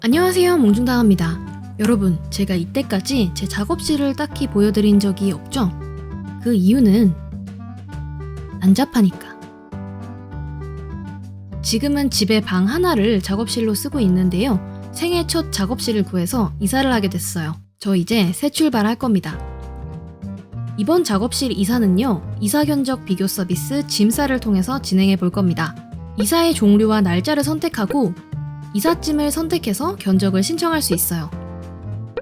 안녕하세요, 몽중당합니다. 여러분, 제가 이때까지 제 작업실을 딱히 보여드린 적이 없죠? 그 이유는 난잡하니까. 지금은 집에 방 하나를 작업실로 쓰고 있는데요. 생애 첫 작업실을 구해서 이사를 하게 됐어요. 저 이제 새 출발할 겁니다. 이번 작업실 이사는요, 이사 견적 비교 서비스 짐싸를 통해서 진행해 볼 겁니다. 이사의 종류와 날짜를 선택하고 이삿짐을 선택해서 견적을 신청할 수 있어요.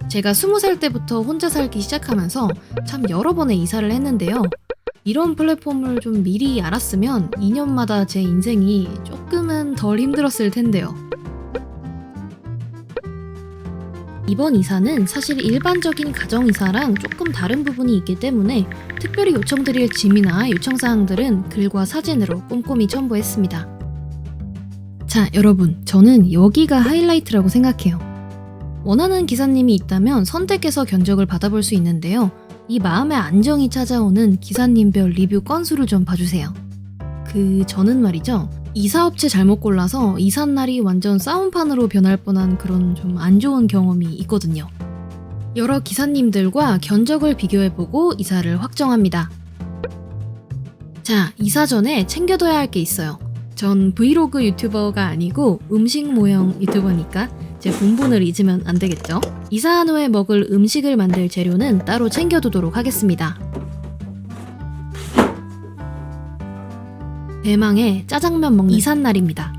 제가 20살 때부터 혼자 살기 시작하면서 참 여러 번의 이사를 했는데요. 이런 플랫폼을 좀 미리 알았으면 2년마다 제 인생이 조금은 덜 힘들었을 텐데요. 이번 이사는 사실 일반적인 가정이사랑 조금 다른 부분이 있기 때문에 특별히 요청드릴 짐이나 요청사항들은 글과 사진으로 꼼꼼히 첨부했습니다. 자, 여러분, 저는 여기가 하이라이트라고 생각해요. 원하는 기사님이 있다면 선택해서 견적을 받아볼 수 있는데요. 이 마음의 안정이 찾아오는 기사님별 리뷰 건수를 좀 봐주세요. 저는 말이죠. 이사업체 잘못 골라서 이삿날이 완전 싸움판으로 변할 뻔한 그런 좀 안 좋은 경험이 있거든요. 여러 기사님들과 견적을 비교해보고 이사를 확정합니다. 자, 이사 전에 챙겨둬야 할 게 있어요. 전 브이로그 유튜버가 아니고 음식 모형 유튜버니까 제 본분을 잊으면 안 되겠죠? 이사한 후에 먹을 음식을 만들 재료는 따로 챙겨두도록 하겠습니다. 대망의 짜장면 먹는 이삿날입니다.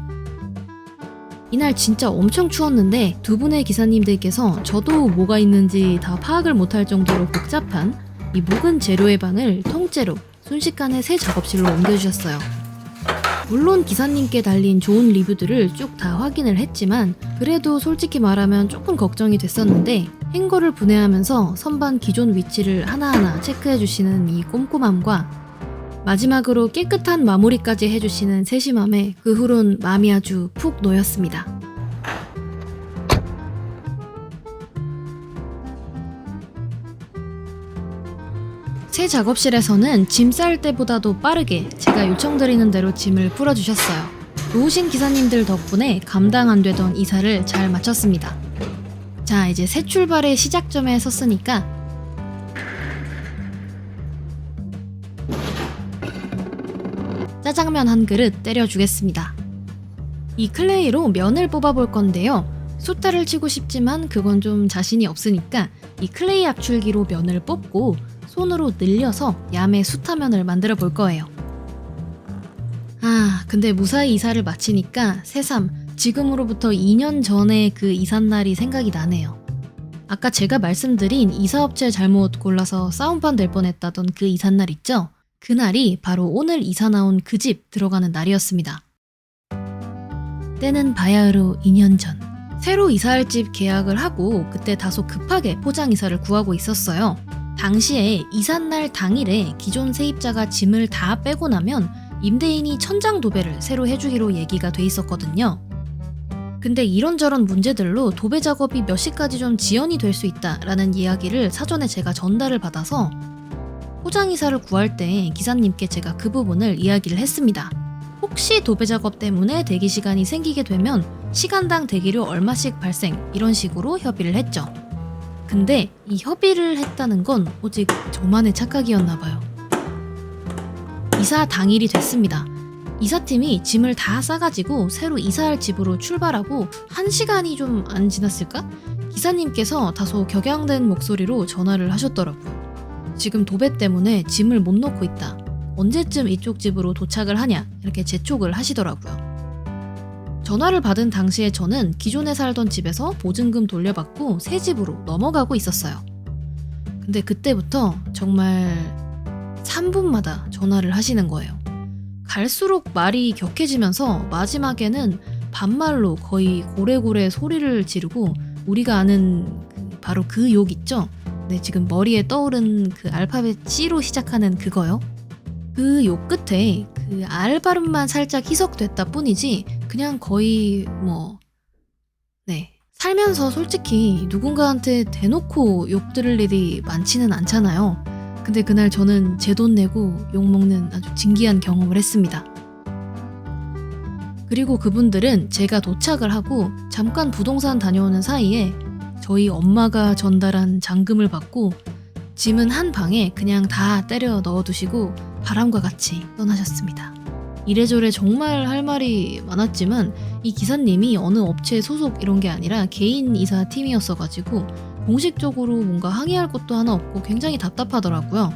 이날 진짜 엄청 추웠는데 두 분의 기사님들께서 저도 뭐가 있는지 다 파악을 못할 정도로 복잡한 이 묵은 재료의 방을 통째로 순식간에 새 작업실로 옮겨주셨어요. 물론 기사님께 달린 좋은 리뷰들을 쭉 다 확인을 했지만 그래도 솔직히 말하면 조금 걱정이 됐었는데 행거를 분해하면서 선반 기존 위치를 하나하나 체크해주시는 이 꼼꼼함과 마지막으로 깨끗한 마무리까지 해주시는 세심함에 그 후론 마음이 아주 푹 놓였습니다. 새 작업실에서는 짐 쌀 때보다도 빠르게 제가 요청드리는 대로 짐을 풀어주셨어요. 도우신 기사님들 덕분에 감당 안 되던 이사를 잘 마쳤습니다. 자, 이제 새 출발의 시작점에 섰으니까 짜장면 한 그릇 때려주겠습니다. 이 클레이로 면을 뽑아볼 건데요. 숫자를 치고 싶지만 그건 좀 자신이 없으니까 이 클레이 압출기로 면을 뽑고 손으로 늘려서 얌의 숯화면을 만들어 볼 거예요. 근데 무사히 이사를 마치니까 새삼 지금으로부터 2년 전의 그 이삿날이 생각이 나네요. 아까 제가 말씀드린 이사업체 잘못 골라서 싸움판 될 뻔했다던 그 이삿날 있죠? 그날이 바로 오늘 이사 나온 그 집 들어가는 날이었습니다. 때는 바야흐로 2년 전. 새로 이사할 집 계약을 하고 그때 다소 급하게 포장 이사를 구하고 있었어요. 당시에 이삿날 당일에 기존 세입자가 짐을 다 빼고 나면 임대인이 천장 도배를 새로 해주기로 얘기가 돼 있었거든요. 근데 이런저런 문제들로 도배 작업이 몇 시까지 좀 지연이 될 수 있다라는 이야기를 사전에 제가 전달을 받아서 포장 이사를 구할 때 기사님께 제가 그 부분을 이야기를 했습니다. 혹시 도배 작업 때문에 대기 시간이 생기게 되면 시간당 대기료 얼마씩 발생, 이런 식으로 협의를 했죠. 근데 이 협의를 했다는 건 오직 저만의 착각이었나 봐요. 이사 당일이 됐습니다. 이사팀이 짐을 다 싸가지고 새로 이사할 집으로 출발하고 1시간이 좀 안 지났을까? 기사님께서 다소 격양된 목소리로 전화를 하셨더라고요. 지금 도배 때문에 짐을 못 넣고 있다. 언제쯤 이쪽 집으로 도착을 하냐? 이렇게 재촉을 하시더라고요. 전화를 받은 당시에 저는 기존에 살던 집에서 보증금 돌려받고 새 집으로 넘어가고 있었어요. 근데 그때부터 정말 3분마다 전화를 하시는 거예요. 갈수록 말이 격해지면서 마지막에는 반말로 거의 고래고래 소리를 지르고 우리가 아는 바로 그 욕 있죠? 네, 지금 머리에 떠오른 그 알파벳 C로 시작하는 그거요. 그 욕 끝에 그 알 발음만 살짝 희석됐다 뿐이지 그냥 거의 살면서 솔직히 누군가한테 대놓고 욕 들을 일이 많지는 않잖아요. 근데 그날 저는 제 돈 내고 욕먹는 아주 진기한 경험을 했습니다. 그리고 그분들은 제가 도착을 하고 잠깐 부동산 다녀오는 사이에 저희 엄마가 전달한 잔금을 받고 짐은 한 방에 그냥 다 때려 넣어두시고 바람과 같이 떠나셨습니다. 이래저래 정말 할 말이 많았지만 이 기사님이 어느 업체 소속 이런 게 아니라 개인 이사 팀이었어가지고 공식적으로 뭔가 항의할 것도 하나 없고 굉장히 답답하더라고요.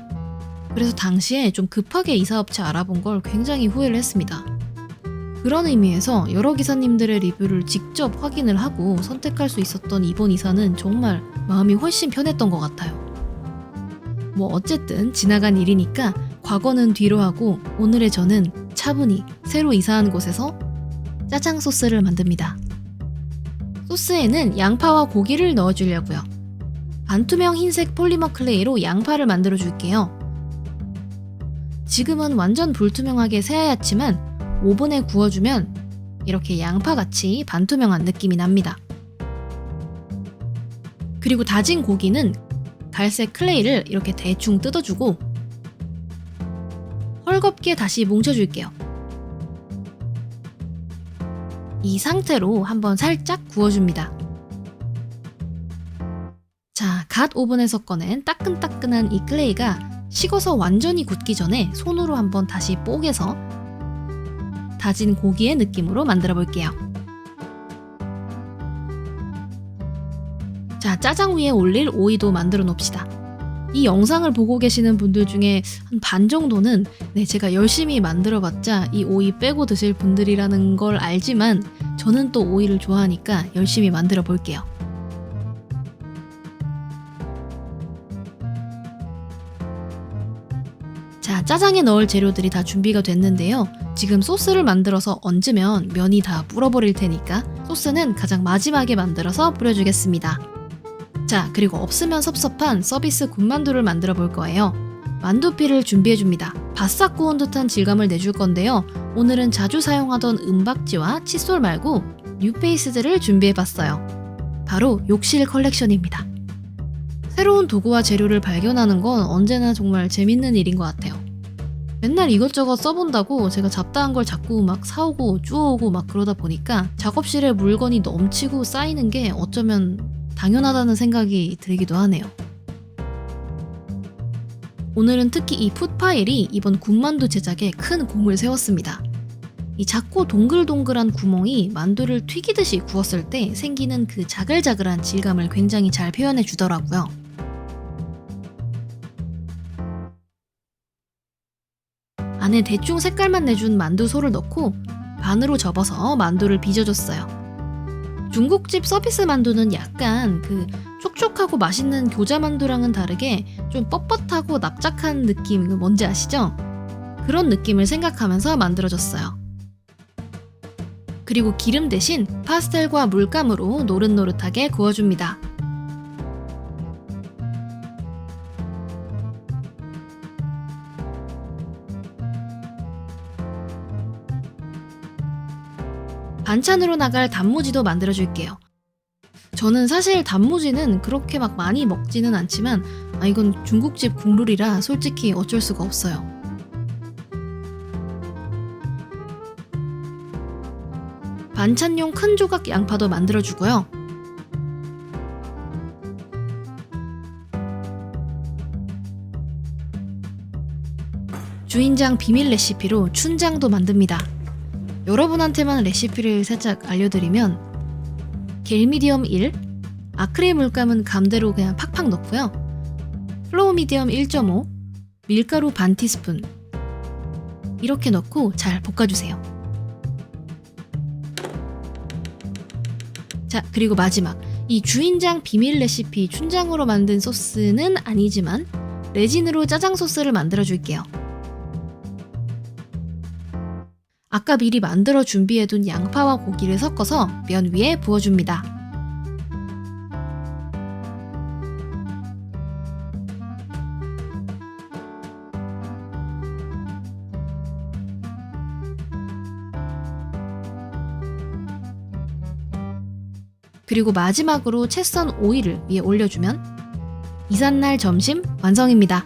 그래서 당시에 좀 급하게 이사업체 알아본 걸 굉장히 후회를 했습니다. 그런 의미에서 여러 기사님들의 리뷰를 직접 확인을 하고 선택할 수 있었던 이번 이사는 정말 마음이 훨씬 편했던 것 같아요. 뭐 어쨌든 지나간 일이니까 과거는 뒤로 하고 오늘의 저는 차분히 새로 이사한 곳에서 짜장 소스를 만듭니다. 소스에는 양파와 고기를 넣어주려고요. 반투명 흰색 폴리머 클레이로 양파를 만들어 줄게요. 지금은 완전 불투명하게 새하얗지만 오븐에 구워주면 이렇게 양파같이 반투명한 느낌이 납니다. 그리고 다진 고기는 갈색 클레이를 이렇게 대충 뜯어주고 헐겁게 다시 뭉쳐줄게요. 이 상태로 한번 살짝 구워줍니다. 자, 갓 오븐에서 꺼낸 따끈따끈한 이 클레이가 식어서 완전히 굳기 전에 손으로 한번 다시 뽀개서 다진 고기의 느낌으로 만들어 볼게요. 자, 짜장 위에 올릴 오이도 만들어 놓읍시다. 이 영상을 보고 계시는 분들 중에 한 반 정도는 제가 열심히 만들어봤자 이 오이 빼고 드실 분들이라는 걸 알지만 저는 또 오이를 좋아하니까 열심히 만들어 볼게요. 자, 짜장에 넣을 재료들이 다 준비가 됐는데요. 지금 소스를 만들어서 얹으면 면이 다 불어버릴 테니까 소스는 가장 마지막에 만들어서 뿌려주겠습니다. 자, 그리고 없으면 섭섭한 서비스 군만두를 만들어 볼 거예요. 만두피를 준비해줍니다. 바싹 구운 듯한 질감을 내줄 건데요. 오늘은 자주 사용하던 은박지와 칫솔 말고 뉴페이스들을 준비해봤어요. 바로 욕실 컬렉션입니다. 새로운 도구와 재료를 발견하는 건 언제나 정말 재밌는 일인 것 같아요. 맨날 이것저것 써본다고 제가 잡다한 걸 자꾸 막 사오고 주워오고 막 그러다 보니까 작업실에 물건이 넘치고 쌓이는 게 어쩌면 당연하다는 생각이 들기도 하네요. 오늘은 특히 이 풋파일이 이번 군만두 제작에 큰 공을 세웠습니다. 이 작고 동글동글한 구멍이 만두를 튀기듯이 구웠을 때 생기는 그 자글자글한 질감을 굉장히 잘 표현해 주더라고요. 안에 대충 색깔만 내준 만두소를 넣고 반으로 접어서 만두를 빚어줬어요. 중국집 서비스 만두는 약간 그 촉촉하고 맛있는 교자 만두랑은 다르게 좀 뻣뻣하고 납작한 느낌, 뭔지 아시죠? 그런 느낌을 생각하면서 만들어줬어요. 그리고 기름 대신 파스텔과 물감으로 노릇노릇하게 구워줍니다. 반찬으로 나갈 단무지도 만들어줄게요. 저는 사실 단무지는 그렇게 막 많이 먹지는 않지만 이건 중국집 국룰이라 솔직히 어쩔 수가 없어요. 반찬용 큰 조각 양파도 만들어주고요. 주인장 비밀 레시피로 춘장도 만듭니다. 여러분한테만 레시피를 살짝 알려드리면 겔미디엄 1, 아크릴 물감은 감대로 그냥 팍팍 넣고요. 플로우 미디엄 1.5, 밀가루 반 티스푼 이렇게 넣고 잘 볶아주세요. 자, 그리고 마지막 이 주인장 비밀 레시피 춘장으로 만든 소스는 아니지만 레진으로 짜장 소스를 만들어 줄게요. 아까 미리 만들어 준비해둔 양파와 고기를 섞어서 면 위에 부어줍니다. 그리고 마지막으로 채 썬 오이를 위에 올려주면 이삿날 점심 완성입니다.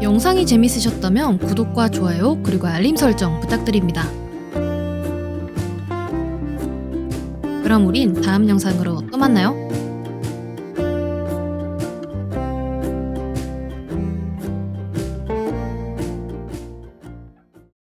영상이 재밌으셨다면 구독과 좋아요 그리고 알림 설정 부탁드립니다. 그럼 우린 다음 영상으로 또 만나요.